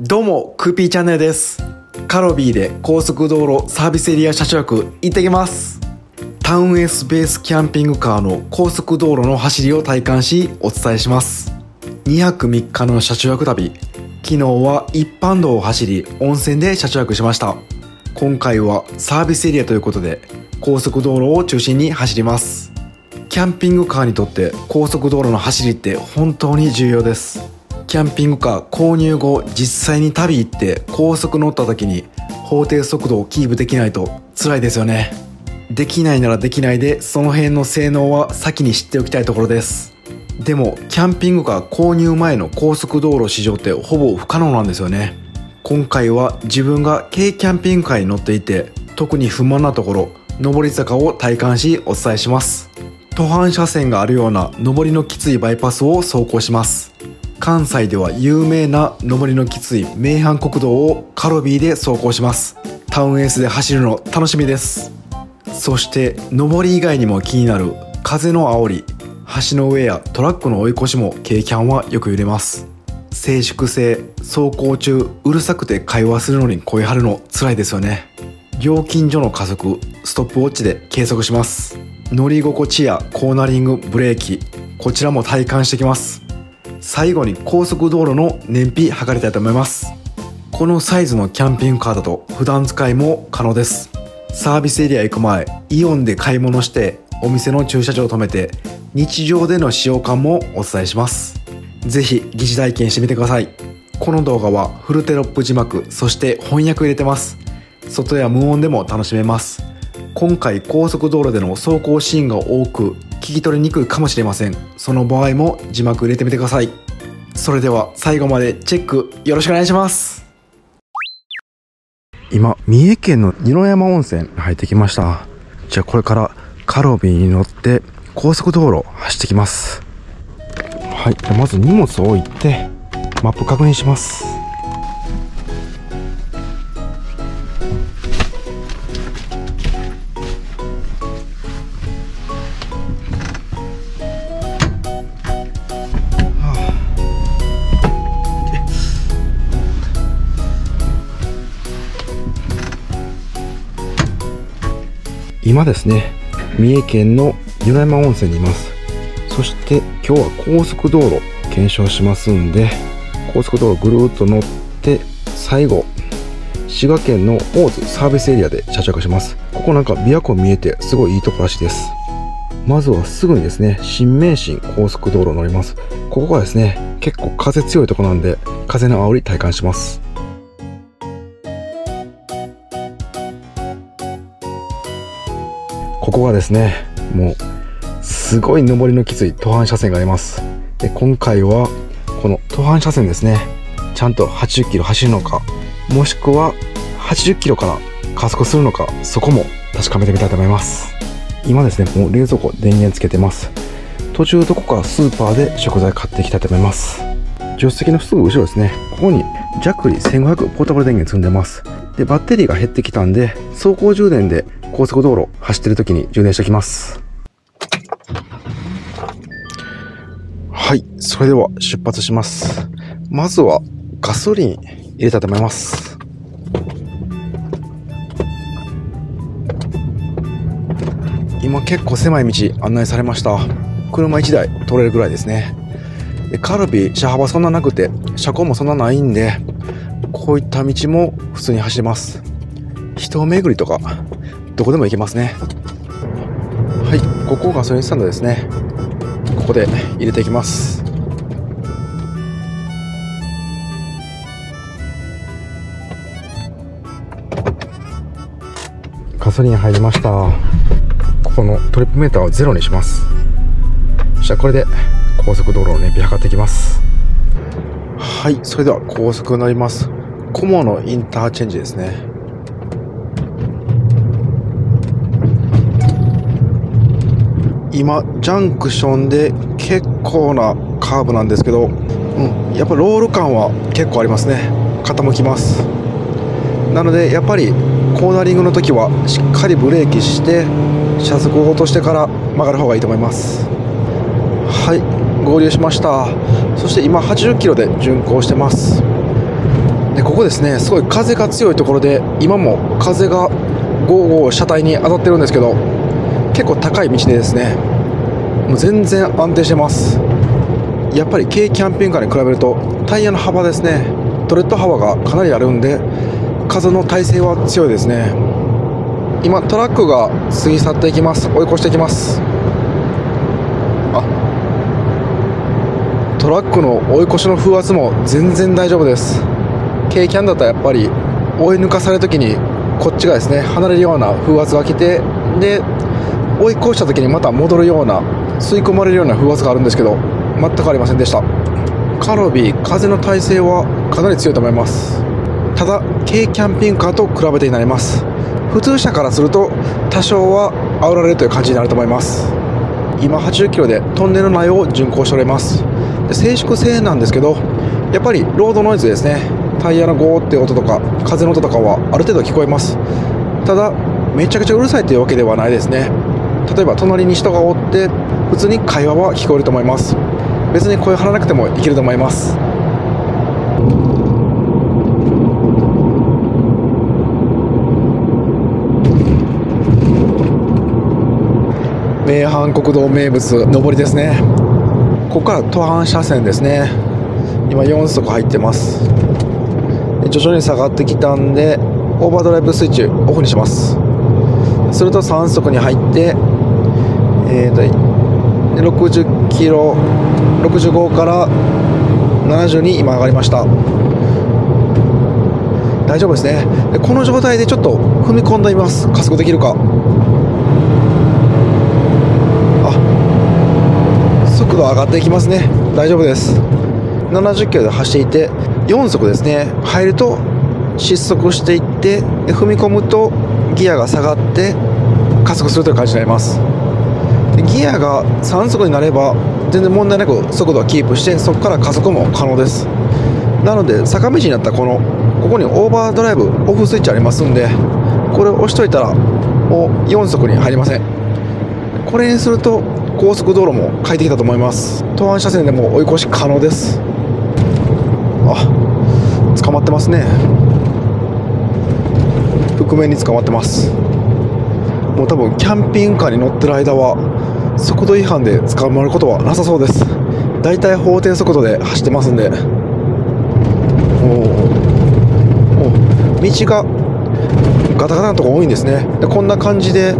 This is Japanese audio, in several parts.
どうも、クーピーチャンネルです。カロビーで高速道路サービスエリア車中泊行ってきます。タウンエースベースキャンピングカーの高速道路の走りを体感しお伝えします。2泊3日の車中泊旅。昨日は一般道を走り温泉で車中泊しました。今回はサービスエリアということで高速道路を中心に走ります。キャンピングカーにとって高速道路の走りって本当に重要です。キャンピングカー購入後、実際に旅行って高速乗った時に法定速度をキープできないと辛いですよね。できないならできないで、その辺の性能は先に知っておきたいところです。でもキャンピングカー購入前の高速道路試乗ってほぼ不可能なんですよね。今回は自分が軽キャンピングカーに乗っていて特に不満なところ、上り坂を体感しお伝えします。途半車線があるような上りのきついバイパスを走行します。関西では有名な上りのきつい名阪国道をカロビーで走行します。タウンエースで走るの楽しみです。そして上り以外にも気になる風の煽り、橋の上やトラックの追い越しも軽キャンはよく揺れます。静粛性、走行中うるさくて会話するのに声張るの辛いですよね。料金所の加速、ストップウォッチで計測します。乗り心地やコーナリング、ブレーキ、こちらも体感してきます。最後に高速道路の燃費測りたいと思います。このサイズのキャンピングカーだと普段使いも可能です。サービスエリア行く前、イオンで買い物してお店の駐車場を止めて日常での使用感もお伝えします。ぜひ疑似体験してみてください。この動画はフルテロップ字幕、そして翻訳入れてます。外や無音でも楽しめます。今回高速道路での走行シーンが多く聞き取りにくいかもしれません。その場合も字幕入れてみてください。それでは最後までチェックよろしくお願いします。今三重県の二山温泉に入ってきました。じゃあこれからカロビーに乗って高速道路走ってきます。はい、じゃあまず荷物を置いてマップ確認します。今ですね、三重県の二山温泉にいます。そして今日は高速道路検証しますんで、高速道路ぐるーっと乗って最後滋賀県の大津サービスエリアで車中泊します。ここなんか琵琶湖見えてすごいいいとこらしいです。まずはすぐにですね、新名神高速道路乗ります。ここがですね、結構風強いとこなんで風の煽り体感します。ここがですね、もうすごい上りのきつい途半車線があります。で今回はこの途半車線ですね、ちゃんと80キロ走るのか、もしくは80キロから加速するのか、そこも確かめてみたいと思います。今ですね、もう冷蔵庫電源つけてます。途中どこかスーパーで食材買っていきたいと思います。助手席のすぐ後ろですね、ここにジャクリ1500ポータブル電源積んでます。でバッテリーが減ってきたんで走行充電で高速道路走ってる時に充電しておきます。はい、それでは出発します。まずはガソリン入れたいと思います。今結構狭い道案内されました。車1台通れるぐらいですね。でカルビー車幅そんななくて車高もそんなないんで、こういった道も普通に走れます。人巡りとかどこでも行けますね。はい、ここガソリンスタンドですね。ここで入れていきます。ガソリン入りました。ここのトリップメーターをゼロにします。そしたらこれで高速道路の燃費測っていきます。はい、それでは高速に乗ります。菰野インターチェンジですね。今ジャンクションで結構なカーブなんですけど、やっぱロール感は結構ありますね。傾きます。なのでやっぱりコーナリングの時はしっかりブレーキして車速を落としてから曲がる方がいいと思います。はい、合流しました。そして今80キロで巡航してます。でここですね、すごい風が強いところで、今も風がゴーゴー車体に当たってるんですけど、結構高い道でですね、もう全然安定してます。やっぱり軽キャンピングカーに比べるとタイヤの幅ですね、トレッド幅がかなりあるんで、風の耐性は強いですね。今トラックが過ぎ去っていきます。追い越していきます。トラックの追い越しの風圧も全然大丈夫です。軽キャンだったらやっぱり追い抜かされるときにこっちがですね離れるような風圧が来て、で追い越したときにまた戻るような、吸い込まれるような風圧があるんですけど、全くありませんでした。カロビー、風の耐性はかなり強いと思います。ただ軽キャンピングカーと比べてになります。普通車からすると多少は煽られるという感じになると思います。今80キロでトンネル内を巡行しております。で静粛性なんですけど、やっぱりロードノイズですね、タイヤのゴーって音とか風の音とかはある程度聞こえます。ただめちゃくちゃうるさいというわけではないですね。例えば隣に人がおって普通に会話は聞こえると思います。別に声張らなくてもいけると思います。名阪国道名物上りですね。ここから途半車線ですね。今4速入ってます。徐々に下がってきたんでオーバードライブスイッチオフにします。すると3速に入って60キロ65から70に今上がりました。大丈夫ですね。でこの状態でちょっと踏み込んでみます。加速できるか。速度上がっていきますね。大丈夫です。70キロで走っていて4速ですね。入ると失速していって、踏み込むとギアが下がって加速するという感じになります。ギアが3速になれば全然問題なく速度はキープして、そこから加速も可能です。なので坂道になったらここにオーバードライブオフスイッチありますんで、これを押しといたらもう4速に入りません。これにすると高速道路も快適だと思います。途半車線でも追い越し可能です。捕まってますね。覆面に捕まってます。もう多分キャンピングカーに乗ってる間は速度違反で捕まることはなさそうです。だいたい法定速度で走ってますんで。道がガタガタなとこ多いんですね。でこんな感じで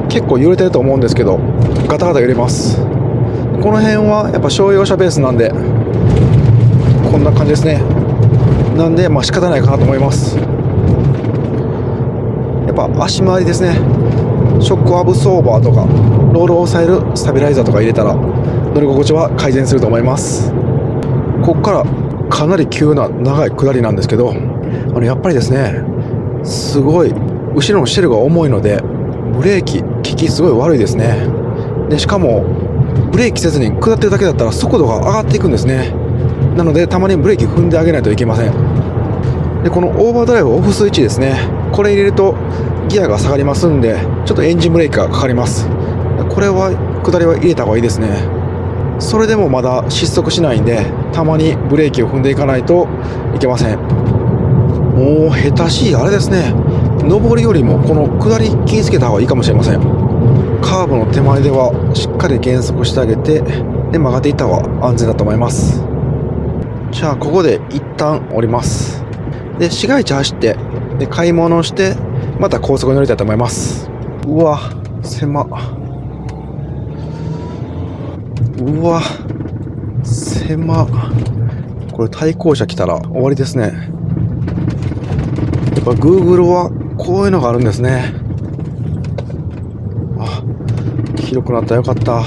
結構揺れてると思うんですけど、ガタガタ揺れます。この辺はやっぱ商用車ベースなんでこんな感じですね。なんで仕方ないかなと思います。やっぱ足回りですね。ショックアブソーバーとかロールを抑えるスタビライザーとか入れたら乗り心地は改善すると思います。ここからかなり急な長い下りなんですけど、やっぱりですね、すごい後ろのシェルが重いのでブレーキ効きすごい悪いですね。でしかもブレーキせずに下ってるだけだったら速度が上がっていくんですね。なのでたまにブレーキ踏んであげないといけません。でこのオーバードライブオフスイッチですね、これ入れるとギアが下がりますんで、ちょっとエンジンブレーキがかかります。これは下りは入れた方がいいですね。それでもまだ失速しないんで、たまにブレーキを踏んでいかないといけません。もう下手しいあれですね、上りよりもこの下り気をつけた方がいいかもしれません。カーブの手前ではしっかり減速してあげて、で曲がっていった方が安全だと思います。じゃあここで一旦降ります。で市街地走ってで買い物をしてまた高速に乗りたいと思います。うわ狭っ、うわ狭っ。これ対向車来たら終わりですね。やっぱ Google はこういうのがあるんですね。広くなったらよかった。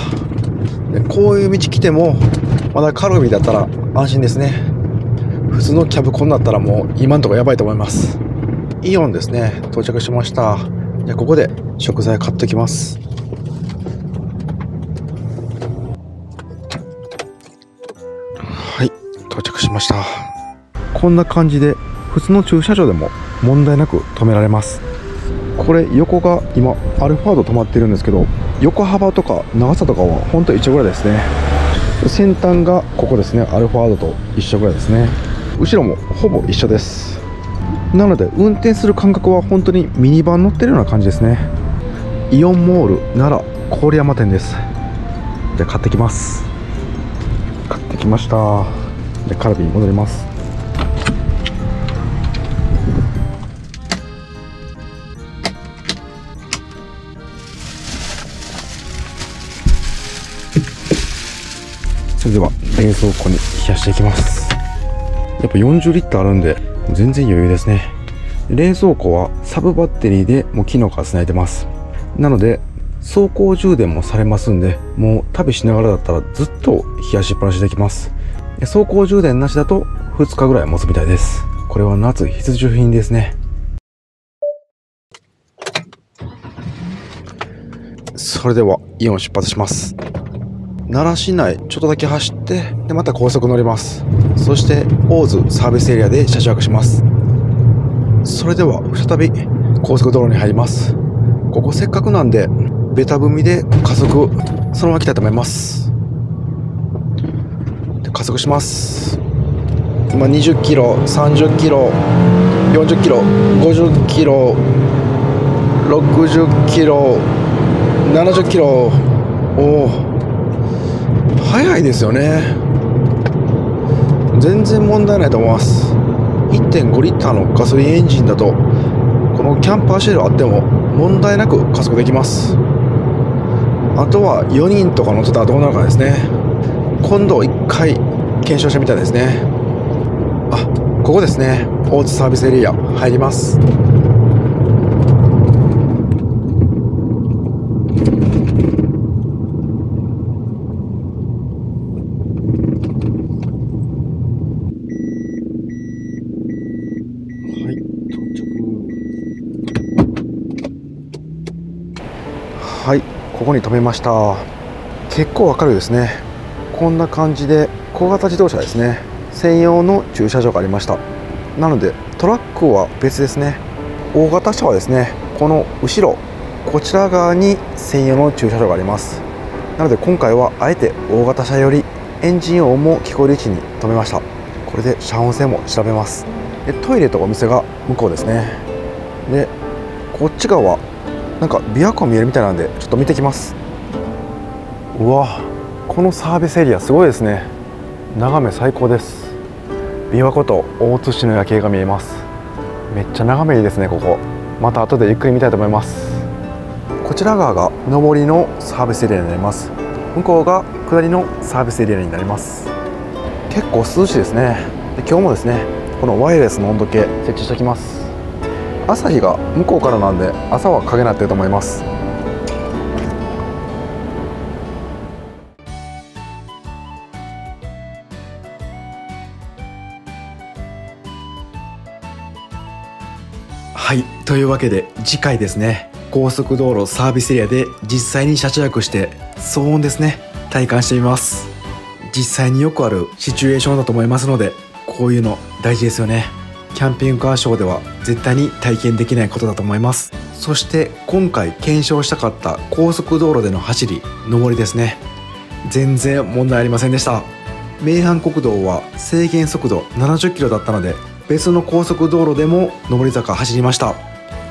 でこういう道来てもまだカロビーだったら安心ですね。普通のキャブコンだったらもう今んとこやばいと思います。イオンですね、到着しました。じゃあここで食材買ってきます。はい、到着しました。こんな感じで普通の駐車場でも問題なく止められます。これ横が今アルファード止まってるんですけど、横幅とか長さとかは本当一緒ぐらいですね。先端がここですね、アルファードと一緒ぐらいですね。後ろもほぼ一緒です。なので運転する感覚は本当にミニバン乗ってるような感じですね。イオンモール奈良郡山店です。じゃあ買ってきます。買ってきました。でカルビに戻ります。それでは冷蔵庫に冷やしていきます。やっぱ40リッターあるんで全然余裕ですね。冷蔵庫はサブバッテリーでもう機能がつないでます。なので走行充電もされますんで、もう旅しながらだったらずっと冷やしっぱなしできます。走行充電なしだと2日ぐらい持つみたいです。これは夏必需品ですね。それではイオン出発します。奈良市内ちょっとだけ走って、でまた高速乗ります。そして大津サービスエリアで車中泊します。それでは再び高速道路に入ります。ここせっかくなんでベタ踏みで加速そのまま来たいと思います。で加速します。今20キロ、30キロ、40キロ、50キロ、60キロ、70キロ。おお、速いですよね。全然問題ないと思います。 1.5 リッターのガソリンエンジンだとこのキャンパーシェルあっても問題なく加速できます。あとは4人とか乗ってたらどうなるかですね。今度1回検証してみたいですね。あ、ここですね。大津サービスエリア入ります。はい、ここに止めました。結構明るいですね。こんな感じで小型自動車ですね、専用の駐車場がありました。なのでトラックは別ですね。大型車はですね、この後ろこちら側に専用の駐車場があります。なので今回はあえて大型車よりエンジン音も聞こえる位置に止めました。これで遮音性も調べます。でトイレとお店が向こうですね。でこっち側なんか琵琶湖見えるみたいなんでちょっと見てきます。うわ、このサービスエリアすごいですね。眺め最高です。琵琶湖と大津市の夜景が見えます。めっちゃ眺めいいですね。ここまた後でゆっくり見たいと思います。こちら側が上りのサービスエリアになります。向こうが下りのサービスエリアになります。結構涼しいですね。で今日もですね、このワイヤレスの温度計設置しておきます。朝日が向こうからなんで朝は影になってると思います。はい、というわけで次回ですね、高速道路サービスエリアで実際に車中泊して騒音ですね、体感してみます。実際によくあるシチュエーションだと思いますので、こういうの大事ですよね。キャンピングカーショーでは絶対に体験できないことだと思います。そして今回検証したかった高速道路での走り、上りですね、全然問題ありませんでした。名阪国道は制限速度70キロだったので、別の高速道路でも上り坂走りました。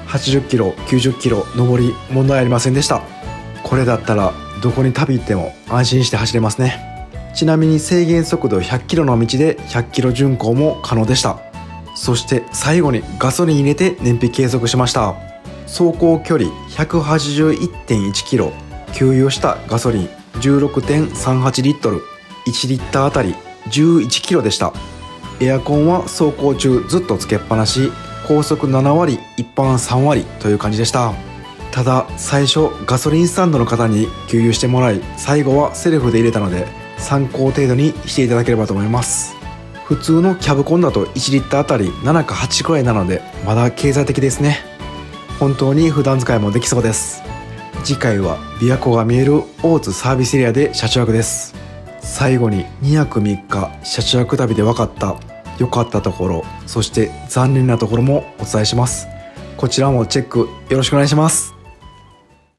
80キロ、90キロ上り問題ありませんでした。これだったらどこに旅行っても安心して走れますね。ちなみに制限速度100キロの道で100キロ巡航も可能でした。そして最後にガソリン入れて燃費計測しました。走行距離 181.1 キロ、給油したガソリン 16.38 リットル、1リッターあたり11キロでした。エアコンは走行中ずっとつけっぱなし、高速7割一般3割という感じでした。ただ最初ガソリンスタンドの方に給油してもらい、最後はセルフで入れたので参考程度にしていただければと思います。普通のキャブコンだと1リッターあたり7か8くらいなので、まだ経済的ですね。本当に普段使いもできそうです。次回は琵琶湖が見える大津サービスエリアで車中泊です。最後に2泊3日車中泊旅で分かった良かったところ、そして残念なところもお伝えします。こちらもチェックよろしくお願いします。